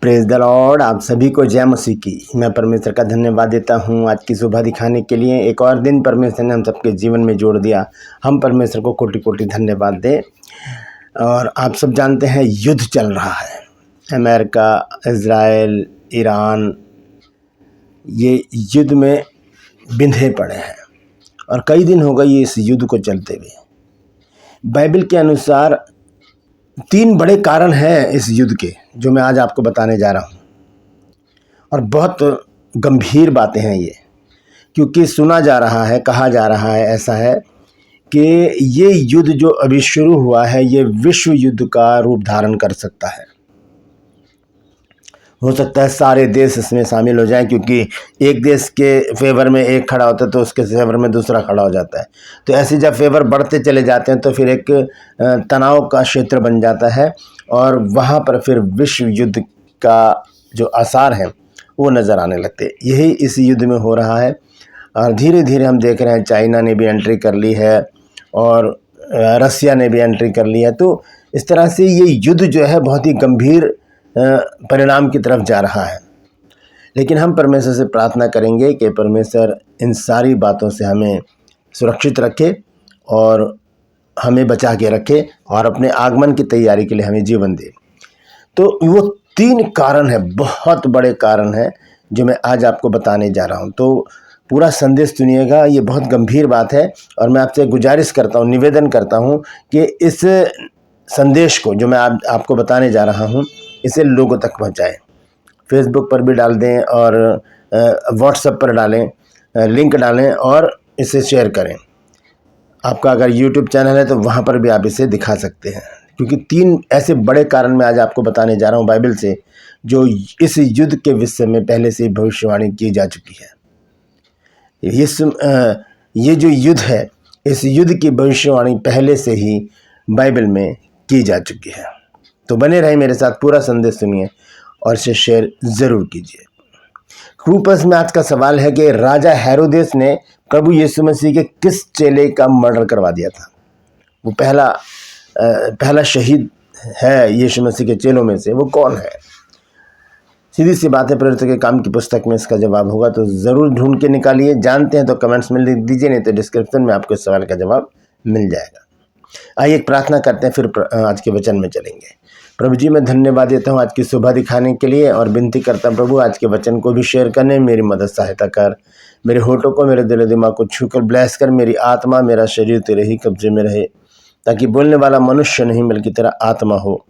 Praise the Lord. आप सभी को जय मसीह की। मैं परमेश्वर का धन्यवाद देता हूँ आज की सुबह दिखाने के लिए। एक और दिन परमेश्वर ने हम सबके जीवन में जोड़ दिया। हम परमेश्वर को कोटि कोटि धन्यवाद दें। और आप सब जानते हैं युद्ध चल रहा है, अमेरिका, इज़राइल, ईरान, ये युद्ध में बिंधे पड़े हैं और कई दिन हो गए इस युद्ध को चलते हुए। बाइबल के अनुसार 3 बड़े कारण हैं इस युद्ध के, जो मैं आज आपको बताने जा रहा हूँ। और बहुत गंभीर बातें हैं ये, क्योंकि सुना जा रहा है, कहा जा रहा है ऐसा है कि ये युद्ध जो अभी शुरू हुआ है ये विश्व युद्ध का रूप धारण कर सकता है। हो सकता है सारे देश इसमें शामिल हो जाएं, क्योंकि एक देश के फेवर में एक खड़ा होता है तो उसके फेवर में दूसरा खड़ा हो जाता है। तो ऐसे जब फेवर बढ़ते चले जाते हैं तो फिर एक तनाव का क्षेत्र बन जाता है और वहाँ पर फिर विश्व युद्ध का जो आसार है वो नज़र आने लगते हैं। यही इस युद्ध में हो रहा है और धीरे धीरे हम देख रहे हैं चाइना ने भी एंट्री कर ली है और रसिया ने भी एंट्री कर ली है। तो इस तरह से ये युद्ध जो है बहुत ही गंभीर परिणाम की तरफ जा रहा है। लेकिन हम परमेश्वर से प्रार्थना करेंगे कि परमेश्वर इन सारी बातों से हमें सुरक्षित रखे और हमें बचा के रखे और अपने आगमन की तैयारी के लिए हमें जीवन दे। तो वो 3 कारण है, बहुत बड़े कारण हैं, जो मैं आज आपको बताने जा रहा हूँ। तो पूरा संदेश सुनिएगा, ये बहुत गंभीर बात है और मैं आपसे गुजारिश करता हूँ, निवेदन करता हूँ कि इस संदेश को जो मैं आपको बताने जा रहा हूँ इसे लोगों तक पहुँचाएं। फेसबुक पर भी डाल दें और व्हाट्सएप पर डालें, लिंक डालें और इसे शेयर करें। आपका अगर यूट्यूब चैनल है तो वहाँ पर भी आप इसे दिखा सकते हैं, क्योंकि 3 ऐसे बड़े कारण मैं आज आपको बताने जा रहा हूँ बाइबल से, जो इस युद्ध के विषय में पहले से ही भविष्यवाणी की जा चुकी है। ये जो युद्ध है, इस युद्ध की भविष्यवाणी पहले से ही बाइबल में की जा चुकी है। तो बने रहे मेरे साथ, पूरा संदेश सुनिए और इसे शेयर ज़रूर कीजिए। क्रूपस में आज का सवाल है कि राजा हेरोदेस ने प्रभु यीशु मसीह के किस चेले का मर्डर करवा दिया था? वो पहला शहीद है यीशु मसीह के चेलों में से, वो कौन है? सीधी सी बात है, प्रेरितों के काम की पुस्तक में इसका जवाब होगा, तो ज़रूर ढूंढ के निकालिए। जानते हैं तो कमेंट्स में लिख दीजिए, नहीं तो डिस्क्रिप्शन में आपको इस सवाल का जवाब मिल जाएगा। आइए एक प्रार्थना करते हैं, फिर आज के वचन में चलेंगे। प्रभु जी, मैं धन्यवाद देता हूँ आज की सुबह दिखाने के लिए और विनती करता हूँ प्रभु, आज के वचन को भी शेयर करने में मेरी मदद सहायता कर। मेरे होठों को, मेरे दिल दिमाग को छूकर ब्लेस कर। मेरी आत्मा, मेरा शरीर तेरे ही कब्जे में रहे, ताकि बोलने वाला मनुष्य नहीं बल्कि तेरा आत्मा हो।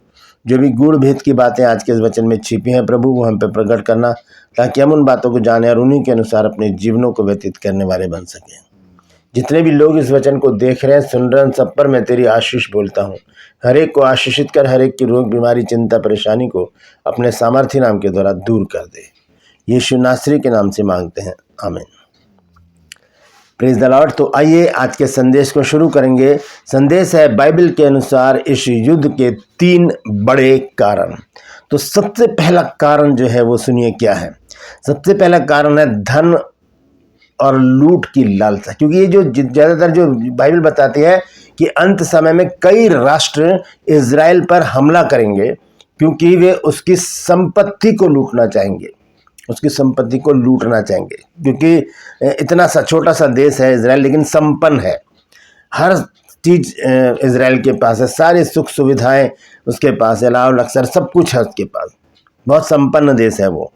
जो भी गूढ़ भेद की बातें आज के इस वचन में छिपी हैं प्रभु, वो हम पे प्रकट करना, ताकि हम उन बातों को जाने और उन्हीं के अनुसार अपने जीवनों को व्यतीत करने वाले बन सकें। जितने भी लोग इस वचन को देख रहे हैं, सुन रहे हैं, सब पर मैं तेरी आशीष बोलता हूँ। हर एक को आशीषित कर, हर एक की रोग, बीमारी, चिंता, परेशानी को अपने सामर्थ्य नाम के द्वारा दूर कर दे। यीशु नासरी के नाम से मांगते हैं, आमीन। Praise the Lord. तो आइए आज के संदेश को शुरू करेंगे। संदेश है बाइबल के अनुसार इस युद्ध के 3 बड़े कारण। तो सबसे पहला कारण जो है वो सुनिए क्या है। सबसे पहला कारण है धन और लूट की लालसा। क्योंकि ये जो ज़्यादातर जो बाइबल बताती है कि अंत समय में कई राष्ट्र इज़राइल पर हमला करेंगे, क्योंकि वे उसकी संपत्ति को लूटना चाहेंगे, उसकी संपत्ति को लूटना चाहेंगे। क्योंकि इतना सा छोटा सा देश है इज़राइल, लेकिन संपन्न है, हर चीज़ इज़राइल के पास है, सारी सुख सुविधाएं उसके पास है, लाव लक्सर सब कुछ है उसके पास, बहुत संपन्न देश है वो।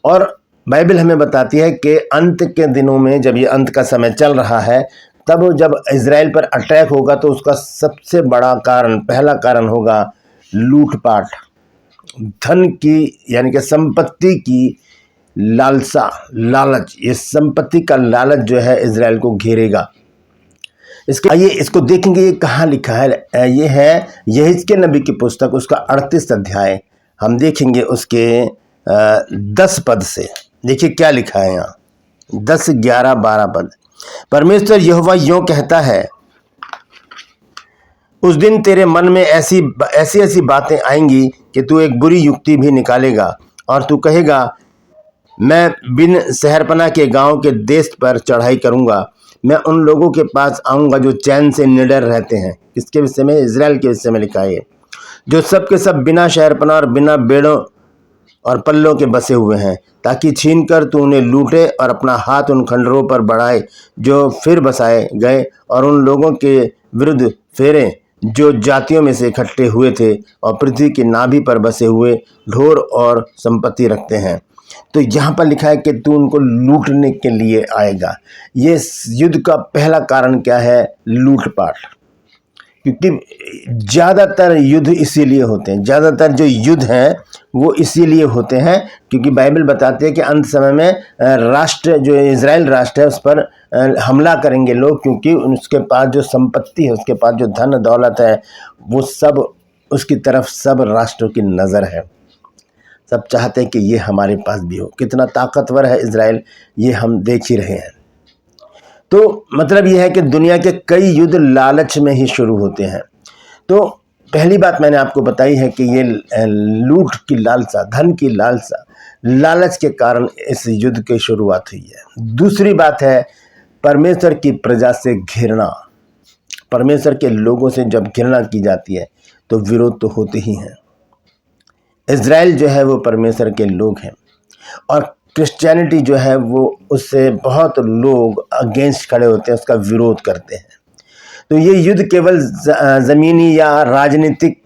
और बाइबल हमें बताती है कि अंत के दिनों में, जब ये अंत का समय चल रहा है, तब जब इज़राइल पर अटैक होगा तो उसका सबसे बड़ा कारण, पहला कारण होगा लूटपाट, धन की यानी कि संपत्ति की लालसा, लालच। ये संपत्ति का लालच जो है इज़राइल को घेरेगा। आइए इसको देखेंगे, ये कहाँ लिखा है। ये है यहेजकेल नबी की पुस्तक, उसका 38 अध्याय। हम देखेंगे उसके 10 पद से। देखिए क्या लिखा है यहाँ, 10, 11, 12 पद। परमेश्वर यहोवा यूं कहता है, उस दिन तेरे मन में ऐसी बातें आएंगी कि तू एक बुरी युक्ति भी निकालेगा और तू कहेगा, मैं बिन शहरपनाह के गांव के देश पर चढ़ाई करूंगा। मैं उन लोगों के पास आऊंगा जो चैन से निडर रहते हैं। किसके विषय में? इज़राइल के विषय में लिखा है, जो सब के सब बिना शहरपनाह और बिना बेड़ों और पल्लों के बसे हुए हैं, ताकि छीनकर तू उन्हें लूटे और अपना हाथ उन खंडरों पर बढ़ाए जो फिर बसाए गए, और उन लोगों के विरुद्ध फेरे जो जातियों में से इकट्ठे हुए थे और पृथ्वी की नाभि पर बसे हुए ढोर और संपत्ति रखते हैं। तो यहाँ पर लिखा है कि तू उनको लूटने के लिए आएगा। ये युद्ध का पहला कारण क्या है? लूटपाट। क्योंकि ज़्यादातर युद्ध इसीलिए होते हैं, ज़्यादातर जो युद्ध हैं वो इसीलिए होते हैं क्योंकि बाइबल बताती है कि अंत समय में राष्ट्र जो इज़राइल राष्ट्र है उस पर हमला करेंगे लोग, क्योंकि उसके पास जो संपत्ति है, उसके पास जो धन दौलत है, वो सब उसकी तरफ सब राष्ट्रों की नज़र है। सब चाहते हैं कि ये हमारे पास भी हो। कितना ताकतवर है इज़राइल, ये हम देख ही रहे हैं। तो मतलब यह है कि दुनिया के कई युद्ध लालच में ही शुरू होते हैं। तो पहली बात मैंने आपको बताई है कि ये लूट की लालसा, धन की लालसा, लालच के कारण इस युद्ध की शुरुआत हुई है। दूसरी बात है परमेश्वर की प्रजा से घृणा। परमेश्वर के लोगों से जब घृणा की जाती है तो विरोध तो होते ही हैं। इज़राइल जो है वो परमेश्वर के लोग हैं और क्रिश्चियनिटी जो है वो उससे बहुत लोग अगेंस्ट खड़े होते हैं, उसका विरोध करते हैं। तो ये युद्ध केवल ज़मीनी या राजनीतिक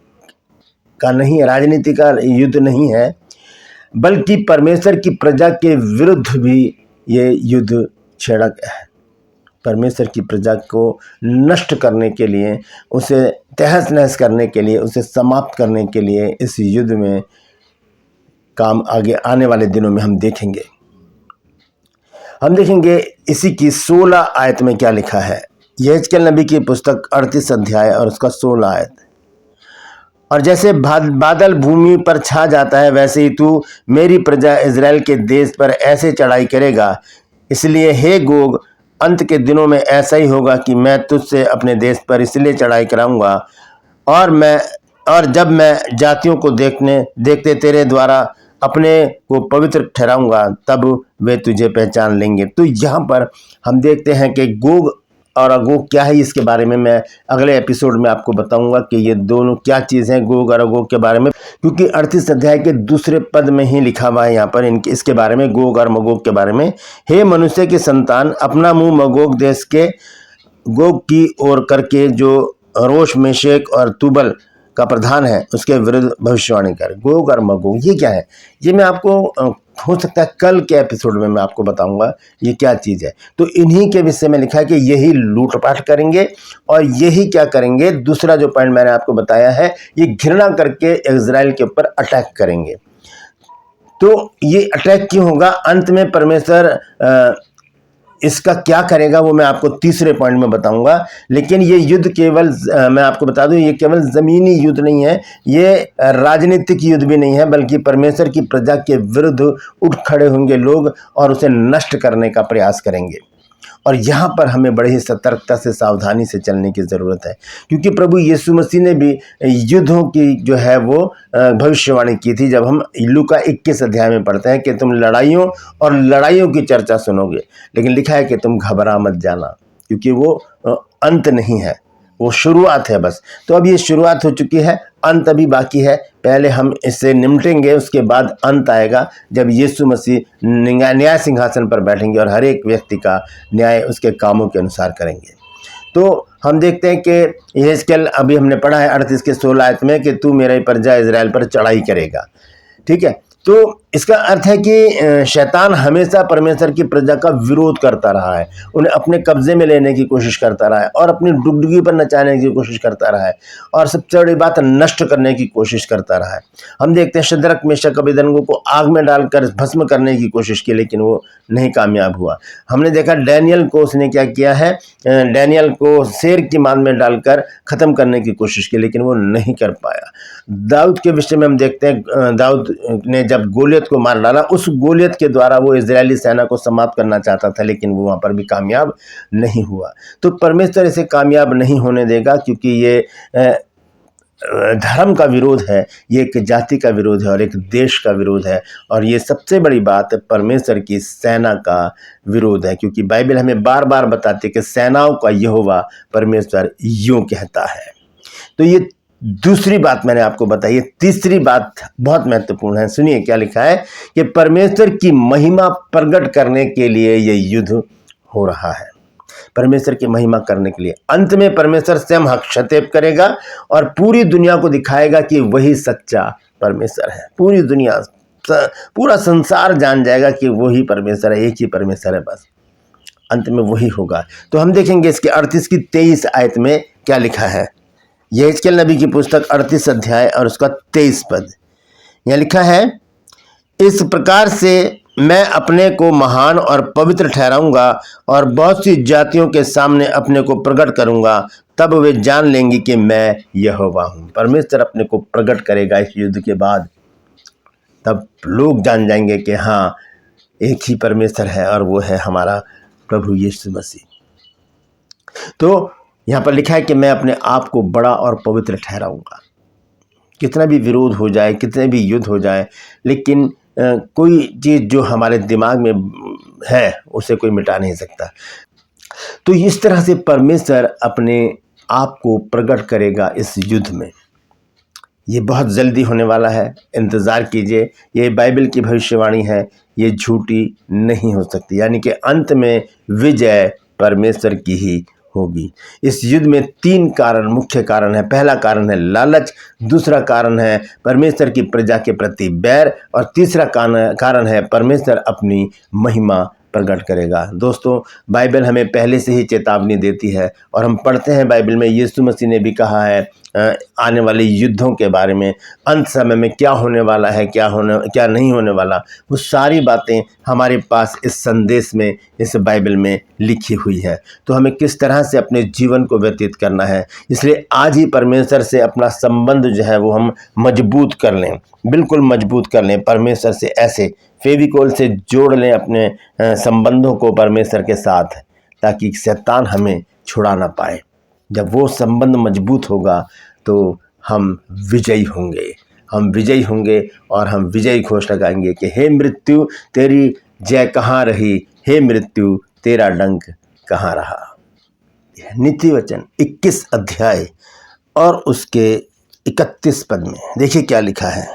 का नहीं, राजनीति का युद्ध नहीं है, बल्कि परमेश्वर की प्रजा के विरुद्ध भी ये युद्ध छेड़ा गया है। परमेश्वर की प्रजा को नष्ट करने के लिए, उसे तहस नहस करने के लिए, उसे समाप्त करने के लिए इस युद्ध में काम आगे आने वाले दिनों में हम देखेंगे। हम देखेंगे इसी की 16 आयत में क्या लिखा है। यहेजकेल नबी की पुस्तक 38 अध्याय और उसका 16 आयत। और जैसे बादल भूमि पर छा जाता है, वैसे ही तू मेरी प्रजा इज़राइल के देश पर ऐसे चढ़ाई करेगा। इसलिए हे गोग, अंत के दिनों में ऐसा ही होगा कि मैं तुझसे अपने देश पर इसलिए चढ़ाई कराऊंगा और जब मैं जातियों को देखते तेरे द्वारा अपने को पवित्र ठहराऊंगा, तब वे तुझे पहचान लेंगे। तो यहाँ पर हम देखते हैं कि गोग और अगोग क्या है, इसके बारे में मैं अगले एपिसोड में आपको बताऊंगा कि ये दोनों क्या चीज़ हैं, गोग और अगोग के बारे में, क्योंकि 38 अध्याय के दूसरे पद में ही लिखा हुआ है यहाँ पर इसके बारे में, गोग और मगोग के बारे में। हे मनुष्य के संतान, अपना मुंह मगोग देश के गोग की ओर करके, जो रोश मेशेक और तुबल का प्रधान है, उसके विरुद्ध भविष्यवाणी कर। गोग और मगोग ये क्या है, ये मैं आपको हो सकता है कल के एपिसोड में मैं आपको बताऊंगा ये क्या चीज़ है। तो इन्हीं के विषय में लिखा है कि यही लूटपाट करेंगे और यही क्या करेंगे। दूसरा जो पॉइंट मैंने आपको बताया है, ये घृणा करके इज़राइल के ऊपर अटैक करेंगे। तो ये अटैक क्यों होगा, अंत में परमेश्वर इसका क्या करेगा वो मैं आपको तीसरे पॉइंट में बताऊंगा। लेकिन ये युद्ध केवल मैं आपको बता दूं, ये केवल ज़मीनी युद्ध नहीं है, ये राजनीतिक युद्ध भी नहीं है, बल्कि परमेश्वर की प्रजा के विरुद्ध उठ खड़े होंगे लोग और उसे नष्ट करने का प्रयास करेंगे। और यहाँ पर हमें बड़ी ही सतर्कता से, सावधानी से चलने की ज़रूरत है, क्योंकि प्रभु यीशु मसीह ने भी युद्धों की जो है वो भविष्यवाणी की थी। जब हम लूका 21 अध्याय में पढ़ते हैं कि तुम लड़ाइयों और लड़ाइयों की चर्चा सुनोगे, लेकिन लिखा है कि तुम घबरा मत जाना, क्योंकि वो अंत नहीं है, वो शुरुआत है बस। तो अब ये शुरुआत हो चुकी है, अंत अभी बाकी है। पहले हम इससे निपटेंगे, उसके बाद अंत आएगा जब यीशु मसीह न्याय सिंहासन पर बैठेंगे और हर एक व्यक्ति का न्याय उसके कामों के अनुसार करेंगे। तो हम देखते हैं कि यहेजकेल अभी हमने पढ़ा है 38 के 16 आयत में कि तू मेरी प्रजा इज़राइल पर चढ़ाई करेगा। ठीक है, तो इसका अर्थ है कि शैतान हमेशा परमेश्वर की प्रजा का विरोध करता रहा है, उन्हें अपने कब्जे में लेने की कोशिश करता रहा है और अपनी डुगडुगी पर नचाने की कोशिश करता रहा है और सबसे बड़ी बात नष्ट करने की कोशिश करता रहा है। हम देखते हैं शद्रक मेशक अबेदनगो को आग में डालकर भस्म करने की कोशिश की, लेकिन वो नहीं कामयाब हुआ। हमने देखा डैनियल को उसने क्या किया है, डैनियल को शेर की मान में डालकर ख़त्म करने की कोशिश की, लेकिन वो नहीं कर पाया। दाऊद के विषय में हम देखते हैं, दाऊद ने जब गोलियत को मार डाला, उस गोलियत के द्वारा वो इजरायली सेना को समाप्त करना चाहता था, लेकिन वो वहाँ पर भी कामयाब नहीं हुआ। तो परमेश्वर इसे कामयाब नहीं होने देगा, क्योंकि ये धर्म का विरोध है, ये एक जाति का विरोध है और एक देश का विरोध है, और ये सबसे बड़ी बात परमेश्वर की सेना का विरोध है, क्योंकि बाइबल हमें बार बार बताती है कि सेनाओं का यहोवा परमेश्वर यूँ कहता है। तो ये दूसरी बात मैंने आपको बताई है। तीसरी बात बहुत महत्वपूर्ण है, सुनिए क्या लिखा है कि परमेश्वर की महिमा प्रकट करने के लिए यह युद्ध हो रहा है। परमेश्वर की महिमा करने के लिए अंत में परमेश्वर स्वयं हस्तक्षेप करेगा और पूरी दुनिया को दिखाएगा कि वही सच्चा परमेश्वर है। पूरी दुनिया, पूरा संसार जान जाएगा कि वही परमेश्वर है, एक ही परमेश्वर है, बस अंत में वही होगा। तो हम देखेंगे इसके 38 की 23 आयत में क्या लिखा है। यहेजकेल नबी की पुस्तक 38 अध्याय और उसका 23 पद, यहाँ लिखा है, इस प्रकार से मैं अपने को महान और पवित्र ठहराऊंगा और बहुत सी जातियों के सामने अपने को प्रकट करूंगा, तब वे जान लेंगे कि मैं यहोवा हूं। परमेश्वर अपने को प्रकट करेगा इस युद्ध के बाद, तब लोग जान जाएंगे कि हाँ, एक ही परमेश्वर है और वो है हमारा प्रभु यीशु मसीह। तो यहाँ पर लिखा है कि मैं अपने आप को बड़ा और पवित्र ठहराऊंगा। कितना भी विरोध हो जाए, कितने भी युद्ध हो जाए, लेकिन कोई चीज़ जो हमारे दिमाग में है उसे कोई मिटा नहीं सकता। तो इस तरह से परमेश्वर अपने आप को प्रकट करेगा इस युद्ध में। ये बहुत जल्दी होने वाला है, इंतज़ार कीजिए। ये बाइबल की भविष्यवाणी है, ये झूठी नहीं हो सकती। यानी कि अंत में विजय परमेश्वर की ही होगी। इस युद्ध में 3 कारण, मुख्य कारण है। पहला कारण है लालच, दूसरा कारण है परमेश्वर की प्रजा के प्रति बैर, और तीसरा कारण है परमेश्वर अपनी महिमा प्रकट करेगा। दोस्तों, बाइबल हमें पहले से ही चेतावनी देती है और हम पढ़ते हैं बाइबल में, यीशु मसीह ने भी कहा है आने वाले युद्धों के बारे में, अंत समय में क्या होने वाला है, क्या नहीं होने वाला, वो सारी बातें हमारे पास इस संदेश में, इस बाइबल में लिखी हुई है। तो हमें किस तरह से अपने जीवन को व्यतीत करना है, इसलिए आज ही परमेश्वर से अपना संबंध जो है वो हम मजबूत कर लें, बिल्कुल मजबूत कर लें। परमेश्वर से ऐसे फेविकोल से जोड़ लें अपने संबंधों को परमेश्वर के साथ, ताकि शैतान हमें छुड़ा ना पाए। जब वो संबंध मजबूत होगा तो हम विजयी होंगे, हम विजयी होंगे और हम विजयी घोष लगाएंगे कि हे मृत्यु तेरी जय कहाँ रही, हे मृत्यु तेरा डंक कहाँ रहा। नीति वचन 21 अध्याय और उसके 31 पद में देखिए क्या लिखा है।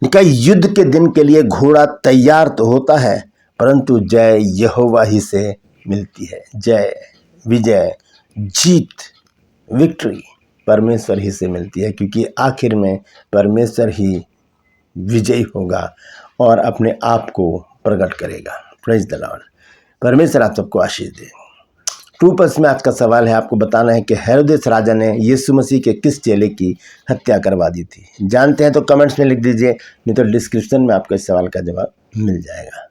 लिखा, युद्ध के दिन के लिए घोड़ा तैयार तो होता है, परंतु जय यहोवा ही से मिलती है। जय, विजय, जीत, विक्ट्री परमेश्वर ही से मिलती है, क्योंकि आखिर में परमेश्वर ही विजयी होगा और अपने आप को प्रकट करेगा। Praise the Lord. परमेश्वर आप सबको आशीष दे। 2+ में आज का सवाल है, आपको बताना है कि हेरोदेस राजा ने यीशु मसीह के किस चेले की हत्या करवा दी थी। जानते हैं तो कमेंट्स में लिख दीजिए, नहीं तो डिस्क्रिप्शन में आपको इस सवाल का जवाब मिल जाएगा।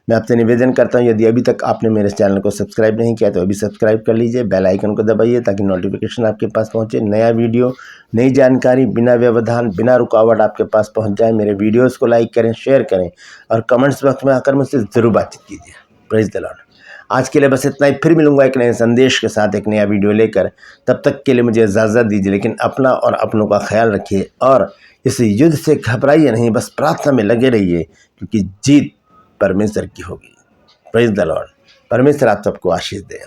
मैं आपसे निवेदन करता हूं, यदि अभी तक आपने मेरे चैनल को सब्सक्राइब नहीं किया तो अभी सब्सक्राइब कर लीजिए, बेल आइकन को दबाइए ताकि नोटिफिकेशन आपके पास पहुंचे। नया वीडियो, नई जानकारी बिना व्यवधान, बिना रुकावट आपके पास पहुंच जाए। मेरे वीडियोस को लाइक करें, शेयर करें और कमेंट्स बॉक्स में आकर मुझसे ज़रूर बातचीत कीजिए। Praise the Lord. आज के लिए बस इतना ही, फिर मिलूंगा एक नए संदेश के साथ, एक नया वीडियो लेकर। तब तक के लिए मुझे इजाज़त दीजिए, लेकिन अपना और अपनों का ख्याल रखिए और इस युद्ध से घबराइए नहीं, बस प्रार्थना में लगे रहिए, क्योंकि जीत परमेश्वर की होगी। Praise the Lord. परमेश्वर आप सबको आशीष दे।